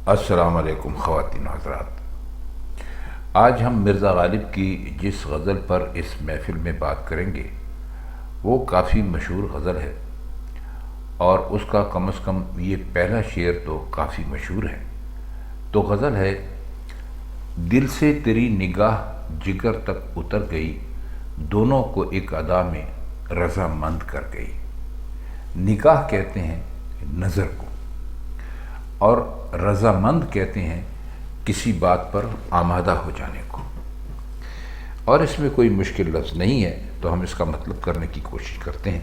السلام علیکم خواتین حضرات۔ آج ہم مرزا غالب کی جس غزل پر اس محفل میں بات کریں گے وہ کافی مشہور غزل ہے، اور اس کا کم از کم یہ پہلا شعر تو کافی مشہور ہے۔ تو غزل ہے: دل سے تیری نگاہ جگر تک اتر گئی، دونوں کو ایک ادا میں رضامند کر گئی۔ نگاہ کہتے ہیں نظر کو، اور رضامند کہتے ہیں کسی بات پر آمادہ ہو جانے کو، اور اس میں کوئی مشکل لفظ نہیں ہے، تو ہم اس کا مطلب کرنے کی کوشش کرتے ہیں۔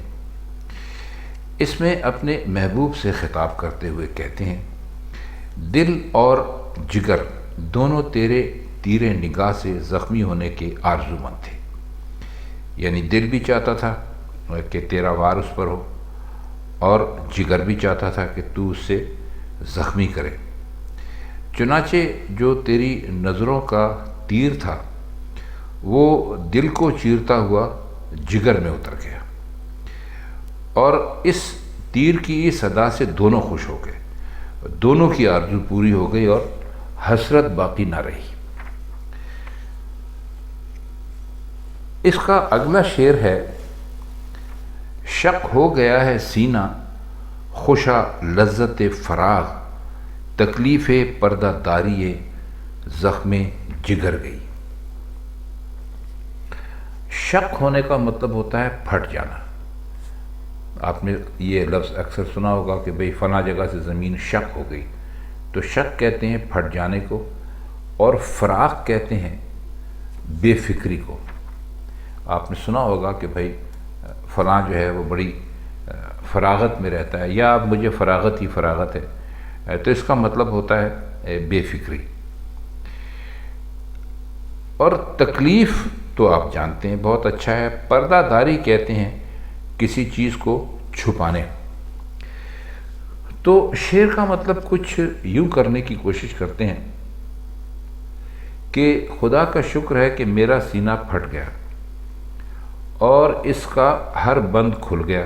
اس میں اپنے محبوب سے خطاب کرتے ہوئے کہتے ہیں: دل اور جگر دونوں تیرے تیر نگاہ سے زخمی ہونے کے آرزومند تھے، یعنی دل بھی چاہتا تھا کہ تیرا وار اس پر ہو، اور جگر بھی چاہتا تھا کہ تو اس سے زخمی کرے۔ چنانچہ جو تیری نظروں کا تیر تھا وہ دل کو چیرتا ہوا جگر میں اتر گیا، اور اس تیر کی صدا سے دونوں خوش ہو گئے، دونوں کی آرزو پوری ہو گئی اور حسرت باقی نہ رہی۔ اس کا اگلا شعر ہے: شق ہو گیا ہے سینہ خوشا لذت فراغ، تکلیف پردہ داری زخم جگر گئی۔ شق ہونے کا مطلب ہوتا ہے پھٹ جانا۔ آپ نے یہ لفظ اکثر سنا ہوگا کہ بھئی فلاں جگہ سے زمین شق ہو گئی، تو شق کہتے ہیں پھٹ جانے کو، اور فراغ کہتے ہیں بے فکری کو۔ آپ نے سنا ہوگا کہ بھئی فلاں جو ہے وہ بڑی فراغت میں رہتا ہے، یا اب مجھے فراغت ہی فراغت ہے، تو اس کا مطلب ہوتا ہے بے فکری۔ اور تکلیف تو آپ جانتے ہیں بہت اچھا ہے، پردہ داری کہتے ہیں کسی چیز کو چھپانے۔ تو شعر کا مطلب کچھ یوں کرنے کی کوشش کرتے ہیں کہ خدا کا شکر ہے کہ میرا سینہ پھٹ گیا اور اس کا ہر بند کھل گیا۔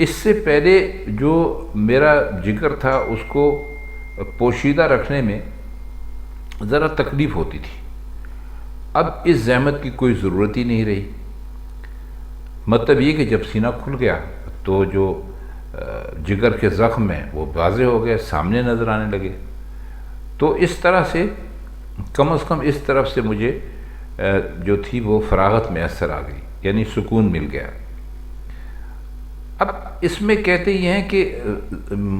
اس سے پہلے جو میرا جگر تھا اس کو پوشیدہ رکھنے میں ذرا تکلیف ہوتی تھی، اب اس زحمت کی کوئی ضرورت ہی نہیں رہی۔ مطلب یہ کہ جب سینہ کھل گیا تو جو جگر کے زخم ہیں وہ واضح ہو گئے، سامنے نظر آنے لگے۔ تو اس طرح سے کم از کم اس طرف سے مجھے جو تھی وہ فراغت میسر آ گئی، یعنی سکون مل گیا۔ اب اس میں کہتے یہ ہیں کہ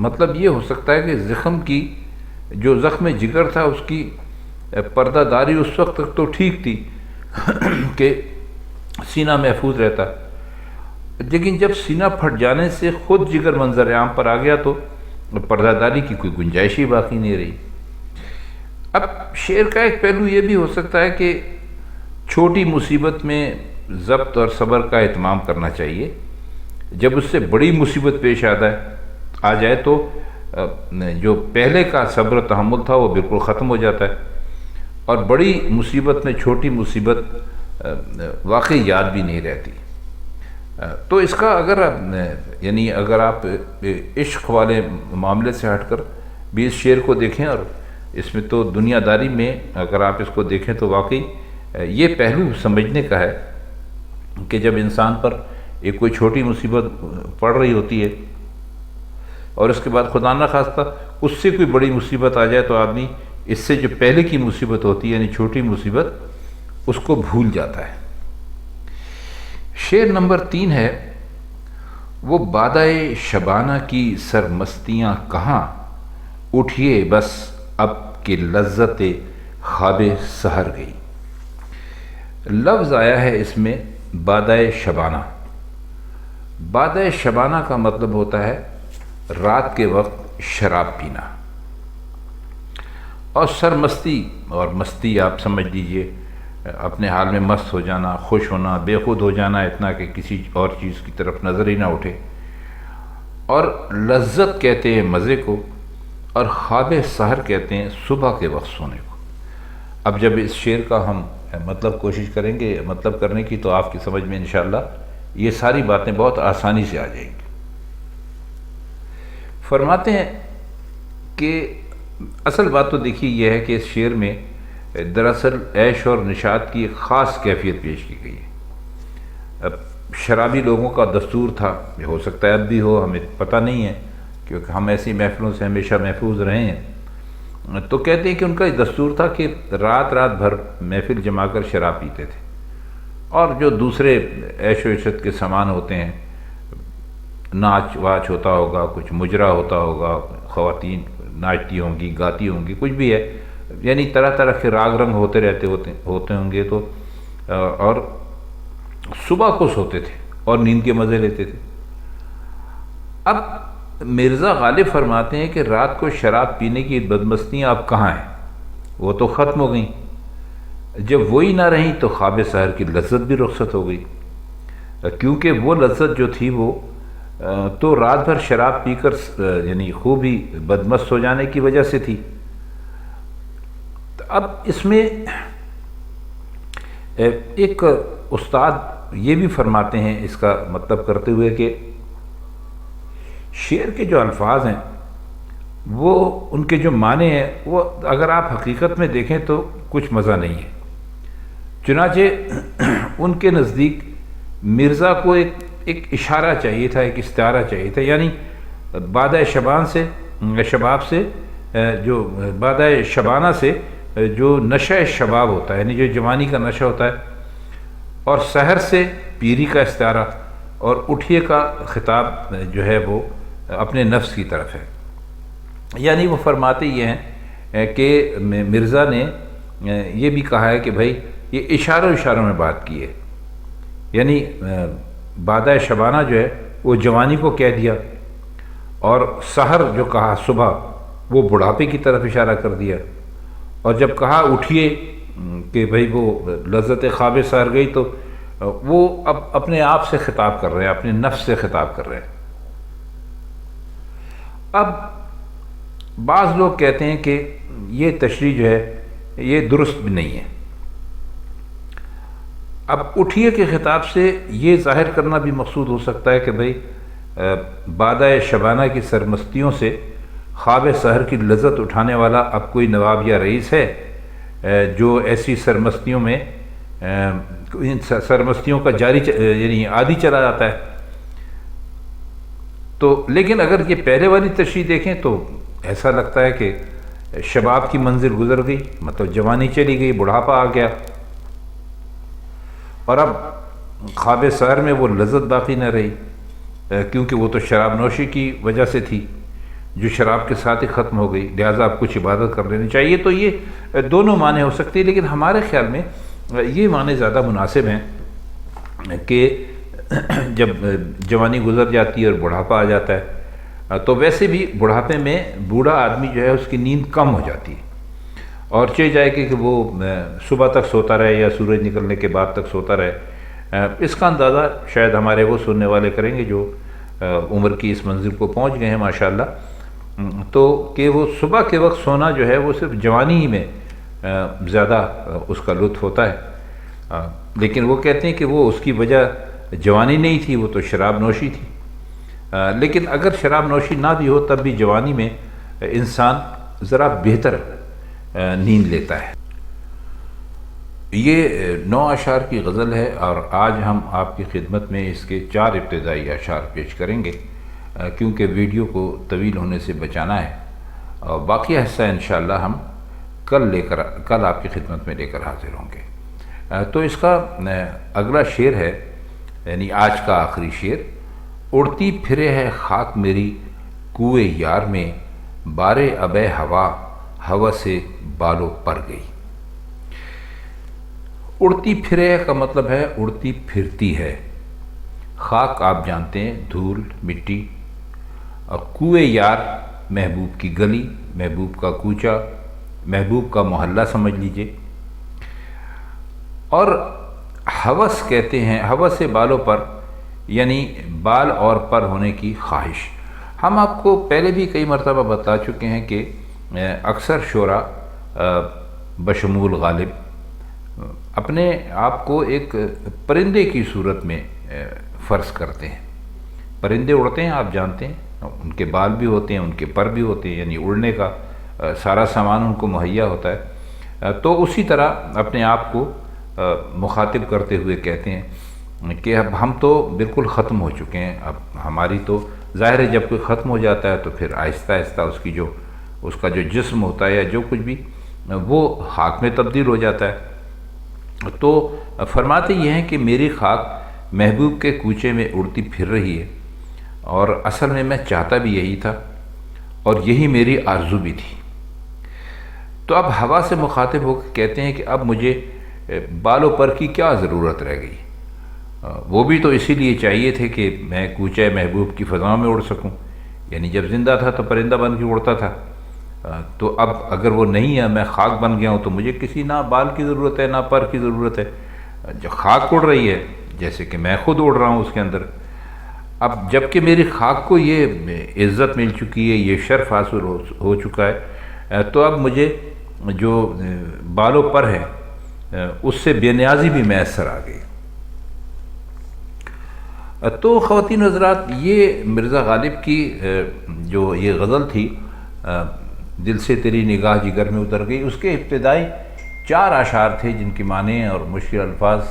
مطلب یہ ہو سکتا ہے کہ جو زخم جگر تھا اس کی پردہ داری اس وقت تک تو ٹھیک تھی کہ سینہ محفوظ رہتا، لیکن جب سینہ پھٹ جانے سے خود جگر منظر عام پر آ گیا تو پردہ داری کی کوئی گنجائش ہی باقی نہیں رہی۔ اب شعر کا ایک پہلو یہ بھی ہو سکتا ہے کہ چھوٹی مصیبت میں ضبط اور صبر کا اہتمام کرنا چاہیے، جب اس سے بڑی مصیبت پیش آ جائے تو جو پہلے کا صبر و تحمل تھا وہ بالکل ختم ہو جاتا ہے، اور بڑی مصیبت میں چھوٹی مصیبت واقعی یاد بھی نہیں رہتی۔ تو اس کا اگر آپ عشق والے معاملے سے ہٹ کر بھی اس شعر کو دیکھیں، اور اس میں تو دنیا داری میں اگر آپ اس کو دیکھیں تو واقعی یہ پہلو سمجھنے کا ہے کہ جب انسان پر ایک کوئی چھوٹی مصیبت پڑ رہی ہوتی ہے اور اس کے بعد خدا نہ خواستہ اس سے کوئی بڑی مصیبت آ جائے تو آدمی اس سے جو پہلے کی مصیبت ہوتی ہے یعنی چھوٹی مصیبت اس کو بھول جاتا ہے۔ شعر نمبر 3 ہے: وہ بادائے شبانہ کی سرمستیاں کہاں، اٹھیے بس اب کہ لذت خواب سحر گئی۔ لفظ آیا ہے اس میں بادائے شبانہ۔ بادائے شبانہ کا مطلب ہوتا ہے رات کے وقت شراب پینا، اور سرمستی اور مستی آپ سمجھ لیجئے اپنے حال میں مست ہو جانا، خوش ہونا، بے خود ہو جانا اتنا کہ کسی اور چیز کی طرف نظر ہی نہ اٹھے۔ اور لذت کہتے ہیں مزے کو، اور خواب سحر کہتے ہیں صبح کے وقت سونے کو۔ اب جب اس شعر کا ہم مطلب کوشش کریں گے مطلب کرنے کی، تو آپ کی سمجھ میں انشاءاللہ یہ ساری باتیں بہت آسانی سے آ جائیں گی۔ فرماتے ہیں کہ اصل بات تو دیکھیے یہ ہے کہ اس شعر میں دراصل عیش اور نشاط کی ایک خاص کیفیت پیش کی گئی ہے۔ اب شرابی لوگوں کا دستور تھا، یہ ہو سکتا ہے اب بھی ہو، ہمیں پتہ نہیں ہے کیونکہ ہم ایسی محفلوں سے ہمیشہ محفوظ رہے ہیں، تو کہتے ہیں کہ ان کا یہ دستور تھا کہ رات رات بھر محفل جما کر شراب پیتے تھے، اور جو دوسرے عیش و عشرت کے سامان ہوتے ہیں، ناچ واچ ہوتا ہوگا، کچھ مجرا ہوتا ہوگا، خواتین ناچتی ہوں گی، گاتی ہوں گی، کچھ بھی ہے، یعنی طرح طرح کے راگ رنگ ہوتے ہوں گے، تو اور صبح کو سوتے تھے اور نیند کے مزے لیتے تھے۔ اب مرزا غالب فرماتے ہیں کہ رات کو شراب پینے کی بدمستیاں اب کہاں ہیں، وہ تو ختم ہو گئیں، جب وہی نہ رہیں تو خواب سحر کی لذت بھی رخصت ہو گئی، کیونکہ وہ لذت جو تھی وہ تو رات بھر شراب پی کر یعنی خوب ہی بدمست ہو جانے کی وجہ سے تھی۔ اب اس میں ایک استاد یہ بھی فرماتے ہیں اس کا مطلب کرتے ہوئے کہ شعر کے جو الفاظ ہیں وہ ان کے جو معنی ہیں وہ اگر آپ حقیقت میں دیکھیں تو کچھ مزہ نہیں ہے۔ چنانچہ ان کے نزدیک مرزا کو ایک اشارہ چاہیے تھا، ایک استعارہ چاہیے تھا، یعنی بادہ شباب سے جو بادہ شبانہ سے جو نشہ شباب ہوتا ہے، یعنی جو جوانی کا نشہ ہوتا ہے، اور سحر سے پیری کا استعارہ، اور اٹھیے کا خطاب جو ہے وہ اپنے نفس کی طرف ہے۔ یعنی وہ فرماتے یہ ہیں کہ مرزا نے یہ بھی کہا ہے کہ بھائی یہ اشاروں میں بات کی ہے، یعنی بادہ شبانہ جو ہے وہ جوانی کو کہہ دیا، اور سحر جو کہا صبح وہ بڑھاپے کی طرف اشارہ کر دیا، اور جب کہا اٹھیے کہ بھائی وہ لذت خواب سحر گئی، تو وہ اب اپنے آپ سے خطاب کر رہے ہیں، اپنے نفس سے خطاب کر رہے ہیں۔ اب بعض لوگ کہتے ہیں کہ یہ تشریح جو ہے یہ درست بھی نہیں ہے۔ اب اٹھیے کے خطاب سے یہ ظاہر کرنا بھی مقصود ہو سکتا ہے کہ بھئی بادہ شبانہ کی سرمستیوں سے خواب سحر کی لذت اٹھانے والا اب کوئی نواب یا رئیس ہے جو ایسی سرمستیوں میں سرمستیوں کا یعنی عادی چلا جاتا ہے۔ تو لیکن اگر یہ پہلے والی تشریح دیکھیں تو ایسا لگتا ہے کہ شباب کی منزل گزر گئی، مطلب جوانی چلی گئی، بڑھاپا آ گیا، اور اب خواب سحر میں وہ لذت باقی نہ رہی، کیونکہ وہ تو شراب نوشی کی وجہ سے تھی جو شراب کے ساتھ ہی ختم ہو گئی، لہٰذا اب کچھ عبادت کر لینی چاہیے۔ تو یہ دونوں معنی ہو سکتے ہیں، لیکن ہمارے خیال میں یہ معنی زیادہ مناسب ہیں کہ جب جوانی گزر جاتی ہے اور بڑھاپا آ جاتا ہے، تو ویسے بھی بڑھاپے میں بوڑھا آدمی جو ہے اس کی نیند کم ہو جاتی ہے، اور چاہے جائے کہ وہ صبح تک سوتا رہے یا سورج نکلنے کے بعد تک سوتا رہے۔ اس کا اندازہ شاید ہمارے وہ سننے والے کریں گے جو عمر کی اس منزل کو پہنچ گئے ہیں ماشاءاللہ، تو کہ وہ صبح کے وقت سونا جو ہے وہ صرف جوانی ہی میں زیادہ اس کا لطف ہوتا ہے، لیکن وہ کہتے ہیں کہ وہ اس کی وجہ جوانی نہیں تھی، وہ تو شراب نوشی تھی۔ لیکن اگر شراب نوشی نہ بھی ہو تب بھی جوانی میں انسان ذرا بہتر نیند لیتا ہے۔ یہ 9 اشعار کی غزل ہے، اور آج ہم آپ کی خدمت میں اس کے 4 ابتدائی اشعار پیش کریں گے، کیونکہ ویڈیو کو طویل ہونے سے بچانا ہے، اور باقی حصہ انشاءاللہ ہم کل آپ کی خدمت میں لے کر حاضر ہوں گے۔ تو اس کا اگلا شعر ہے، یعنی آج کا آخری شعر: اڑتی پھرے ہے خاک میری کوئے یار میں، بارے ابے ہوا سے بالوں پر گئی۔ اڑتی پھرے کا مطلب ہے اڑتی پھرتی ہے، خاک آپ جانتے ہیں دھول مٹی، اور کوئے یار محبوب کی گلی، محبوب کا کوچہ، محبوب کا محلہ سمجھ لیجئے، اور ہوس کہتے ہیں، ہوس سے بالوں پر، یعنی بال اور پر ہونے کی خواہش۔ ہم آپ کو پہلے بھی کئی مرتبہ بتا چکے ہیں کہ اکثر شعراء بشمول غالب اپنے آپ کو ایک پرندے کی صورت میں فرض کرتے ہیں۔ پرندے اڑتے ہیں، آپ جانتے ہیں، ان کے بال بھی ہوتے ہیں، ان کے پر بھی ہوتے ہیں، یعنی اڑنے کا سارا سامان ان کو مہیا ہوتا ہے۔ تو اسی طرح اپنے آپ کو مخاطب کرتے ہوئے کہتے ہیں کہ اب ہم تو بالکل ختم ہو چکے ہیں، اب ہماری تو ظاہر ہے جب کوئی ختم ہو جاتا ہے تو پھر آہستہ آہستہ اس کا جو جسم ہوتا ہے یا جو کچھ بھی وہ خاک میں تبدیل ہو جاتا ہے۔ تو فرماتے یہ ہیں کہ میری خاک محبوب کے کوچے میں اڑتی پھر رہی ہے، اور اصل میں چاہتا بھی یہی تھا اور یہی میری آرزو بھی تھی۔ تو اب ہوا سے مخاطب ہو کے کہتے ہیں کہ اب مجھے بال و پر کی کیا ضرورت رہ گئی، وہ بھی تو اسی لیے چاہیے تھے کہ میں کوچے محبوب کی فضاؤں میں اڑ سکوں، یعنی جب زندہ تھا تو پرندہ بن کے اڑتا تھا، تو اب اگر وہ نہیں ہے، میں خاک بن گیا ہوں، تو مجھے کسی نہ بال کی ضرورت ہے نہ پر کی ضرورت ہے، جو خاک اڑ رہی ہے جیسے کہ میں خود اڑ رہا ہوں اس کے اندر۔ اب جب کہ میری خاک کو یہ عزت مل چکی ہے، یہ شرف حاصل ہو چکا ہے، تو اب مجھے جو بال و پر ہے اس سے بے نیازی بھی میسر آ گئی۔ تو خواتین حضرات، یہ مرزا غالب کی جو یہ غزل تھی دل سے تیری نگاہ جگر میں اتر گئی، اس کے ابتدائی 4 اشعار تھے جن کی معنی اور مشکل الفاظ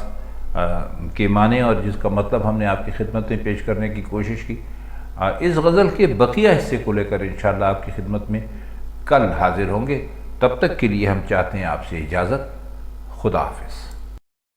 کے معنی اور جس کا مطلب ہم نے آپ کی خدمت میں پیش کرنے کی کوشش کی۔ اس غزل کے بقیہ حصے کو لے کر انشاءاللہ آپ کی خدمت میں کل حاضر ہوں گے۔ تب تک کے لیے ہم چاہتے ہیں آپ سے اجازت۔ خدا حافظ۔